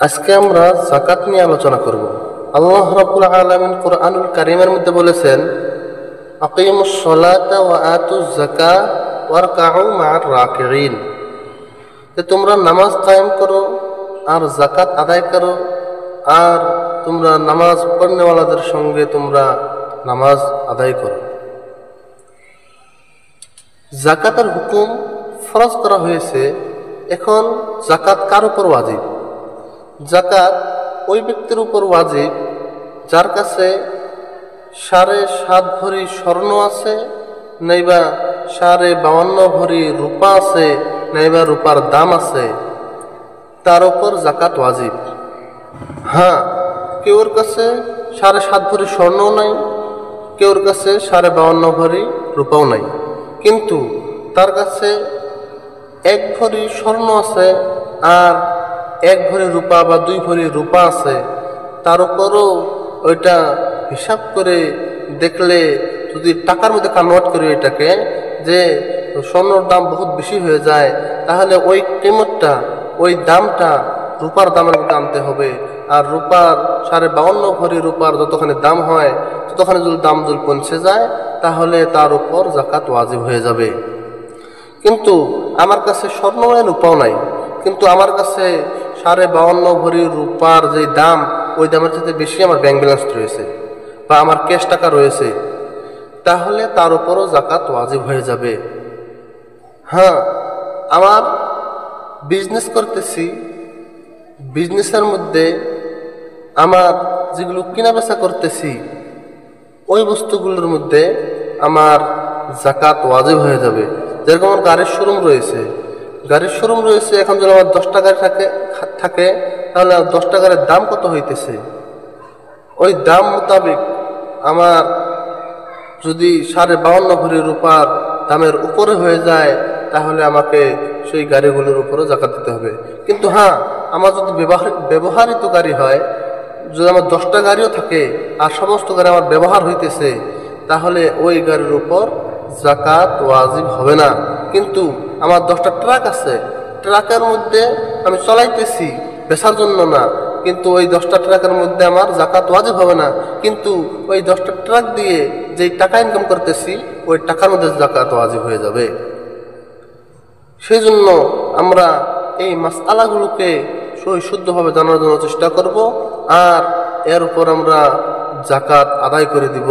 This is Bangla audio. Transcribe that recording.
আজকে আমরা যাকাত নিয়ে আলোচনা করব। আল্লাহ রাব্বুল আলামিন কুরআনুল কারীমের মধ্যে বলেছেন, আকিমুস সালাতা ওয়া আতুজ যাকাত ওয়ারকাউ মা'আর রাকিঈন, যে তোমরা নামাজ কায়েম করো আর যাকাত আদায় করো, আর তোমরা নামাজ পড়নেওয়ালাদের সঙ্গে তোমরা নামাজ আদায় করো। যাকাতের হুকুম ফরজ করা হয়েছে। এখন যাকাত কার উপর ওয়াজিব? যাকাত ওই ব্যক্তির উপর ওয়াজিব যার কাছে 7.5 ভরি স্বর্ণ আছে, নাইবা 52.5 ভরি রূপা আছে, নাইবা রূপার দাম আছে, তার উপর যাকাত ওয়াজিব। হ্যাঁ, কেউর কাছে 7.5 ভরি স্বর্ণও নাই, কেউর কাছে 52.5 ভরি রূপাও নাই, কিন্তু তার কাছে 1 ভরি স্বর্ণ আছে আর 1 ভরি রূপা বা 2 ভরি রূপা আছে, তার উপরও ওইটা হিসাব করে দেখলে যদি টাকার মধ্যে কনভার্ট করি এটাকে, যে স্বর্ণর দাম বহুত বেশি হয়ে যায়, তাহলে ওই কিমতটা, ওই দামটা রূপার দামের মধ্যে আনতে হবে। আর রূপার 52.5 ভরি রূপার যতখানি দাম হয়, ততখানি যদি দাম যদি পৌঁছে যায়, তাহলে তার উপর যাকাত ওয়াজিব হয়ে যাবে। কিন্তু আমার কাছে স্বর্ণ নাই, রূপাও নাই, কিন্তু আমার কাছে 52.5 ভরি রূপার যে দাম, ওই দামের সাথে বেশি আমার ব্যাংক ব্যালেন্স রয়েছে বা আমার ক্যাশ টাকা রয়েছে, তাহলে তার উপরও যাকাত ওয়াজিব হয়ে যাবে। হ্যাঁ, আমার বিজনেস করতেছি, বিজনেসের মধ্যে আমার যেগুলো কেনা বেচা করতেছি, ওই বস্তুগুলোর মধ্যে আমার যাকাত ওয়াজিব হয়ে যাবে। যেরকম আমার গাড়ির শোরুম রয়েছে, এখন যদি আমার 10টা গাড়ি থাকে, তাহলে 10টা গাড়ির দাম কত হইতেছে, ওই দাম মোতাবেক আমার যদি 52.5 ভরি রূপার দামের উপরে হয়ে যায়, তাহলে আমাকে সেই গাড়িগুলোর উপরে যাকাত দিতে হবে। কিন্তু হ্যাঁ, আমার যদি ব্যবহারিত গাড়ি হয়, যদি আমার 10টা গাড়িও থাকে আর সমস্ত গাড়ি আমার ব্যবহার হইতেছে, তাহলে ওই গাড়ির উপর যাকাত ওয়াজিব হবে না। কিন্তু আমার 10টা ট্রাক আছে, ট্রাকের মধ্যে আমি চলাইতেছি বেচার জন্য না, কিন্তু ওই 10টা ট্রাকের মধ্যে আমার যাকাত ওয়াজিব হবে না, কিন্তু ওই 10টা ট্রাক দিয়ে যেই টাকা ইনকাম করতেছি, ওই টাকার মধ্যে যাকাত ওয়াজিব হয়ে যাবে। সেই জন্য আমরা এই মাসআলাগুলোকে শুদ্ধভাবে জানার জন্য চেষ্টা করব, আর এর উপর আমরা যাকাত আদায় করে দিব।